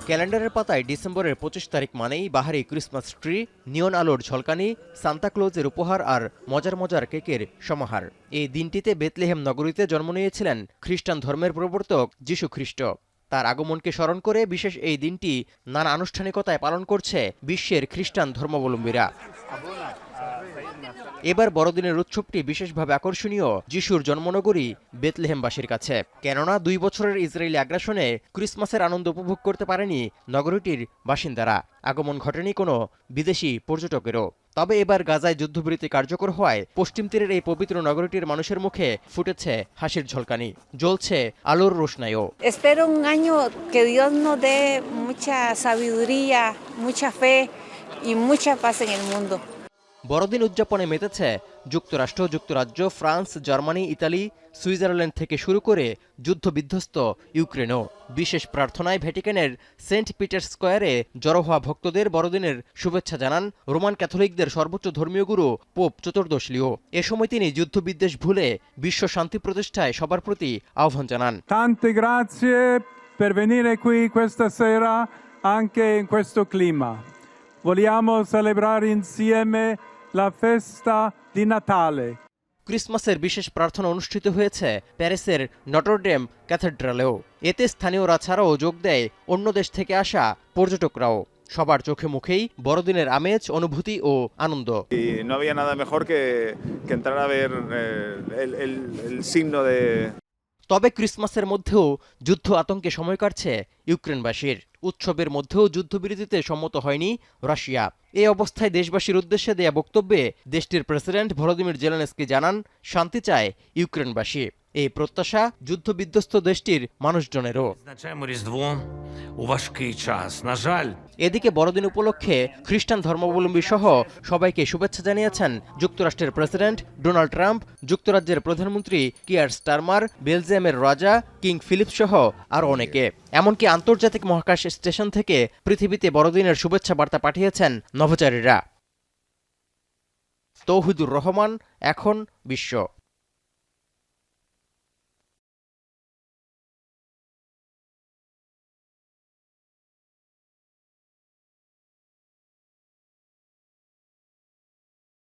ক্যালেন্ডারের পাতায় ডিসেম্বরের ২৫ তারিখ মানেই বাহারি ক্রিসমাস ট্রি, নিয়ন আলোর ঝলকানি, সান্তাক্লজের উপহার আর মজার মজার কেকের সমাহার। এই দিনটিতে বেথলেহেম নগরীতে জন্ম নিয়েছিলেন খ্রিস্টান ধর্মের প্রবর্তক যিশু খ্রিস্ট। তার আগমনকে স্মরণ করে বিশেষ এই দিনটি নানা আনুষ্ঠানিকতায় পালন করছে বিশ্বের খ্রিস্টান ধর্মাবলম্বীরা। এবার বড়দিনের উৎসবটি বিশেষভাবে আকর্ষণীয় যিশুর জন্মনগরী বেথলেহেমবাসীর কাছে। কেননা ২ বছরের ইসরায়েলি আগ্রাসনে ক্রিসমাসের আনন্দ উপভোগ করতে পারেনি নগরীটির বাসিন্দারা। আগমন ঘটেনি কোনো বিদেশি পর্যটকেরও। তবে এবার গাজায় যুদ্ধবিরতি কার্যকর হওয়ায় পশ্চিম তীরের এই পবিত্র নগরীটির মানুষের মুখে ফুটেছে হাসির ঝলকানি, জ্বলছে আলোর রোশনাইও। Espero un año que Dios nos dé mucha sabiduría, mucha fe y mucha paz en el mundo. বড়দিন উদযাপনে মেতেছে যুক্তরাষ্ট্র, যুক্তরাজ্য, ফ্রান্স, জার্মানি, ইতালি, সুইজারল্যান্ড থেকে শুরু করে যুদ্ধবিধ্বস্ত ইউক্রেনও। বিশেষ প্রার্থনায় ভ্যাটিকানের সেন্ট পিটার্স স্কয়ারে জড়ো হওয়া ভক্তদের বড়দিনের শুভেচ্ছা জানান রোমান ক্যাথলিকদের সর্বোচ্চ ধর্মীয় গুরু পোপ চতুর্দশ লিও। এ সময় তিনি যুদ্ধবিদ্বেষ ভুলে বিশ্ব শান্তি প্রতিষ্ঠায় সবার প্রতি আহ্বান জানান। Tante grazie per venire qui questa sera anche in questo clima. Vogliamo celebrare insieme la festa di Natale. ক্রিসমাসের বিশেষ প্রার্থনা অনুষ্ঠিত হয়েছে প্যারিসের নটরডেম ক্যাথেড্রালেও। এতে স্থানীয়রা ছাড়াও যোগ দেয় অন্য দেশ থেকে আসা পর্যটকরাও। সবার চোখে মুখেই বড়দিনের আমেজ, অনুভূতি ও আনন্দ। No había nada mejor que entrar a ver el signo de তবে ক্রিসমাসের মধ্যেও যুদ্ধ আতঙ্কে সময় কাটছে ইউক্রেনবাসীর। উৎসবের মধ্যেও যুদ্ধবিরতিতে সম্মত হয়নি রাশিয়া। এই অবস্থায় দেশবাসীর উদ্দেশ্যে দেয়া বক্তব্যে দেশটির প্রেসিডেন্ট ভলোদিমির জেলেনস্কি জানান, শান্তি চায় ইউক্রেনবাসী। এই প্রত্যাশা যুদ্ধবিধ্বস্ত দেশটির মানুষজনেরও। এদিকে বড়দিন উপলক্ষে খ্রিস্টান ধর্মাবলম্বী সহ সবাইকে শুভেচ্ছা জানিয়েছেন যুক্তরাষ্ট্রের প্রেসিডেন্ট ডোনাল্ড ট্রাম্প, যুক্তরাজ্যের প্রধানমন্ত্রী কিয়ার স্টারমার, বেলজিয়ামের রাজা কিং ফিলিপ সহ আরও অনেকে। এমনকি আন্তর্জাতিক মহাকাশ স্টেশন থেকে পৃথিবীতে বড়দিনের শুভেচ্ছা বার্তা পাঠিয়েছেন নভোচারীরা। তৌহিদুর রহমান, এখন বিশ্ব।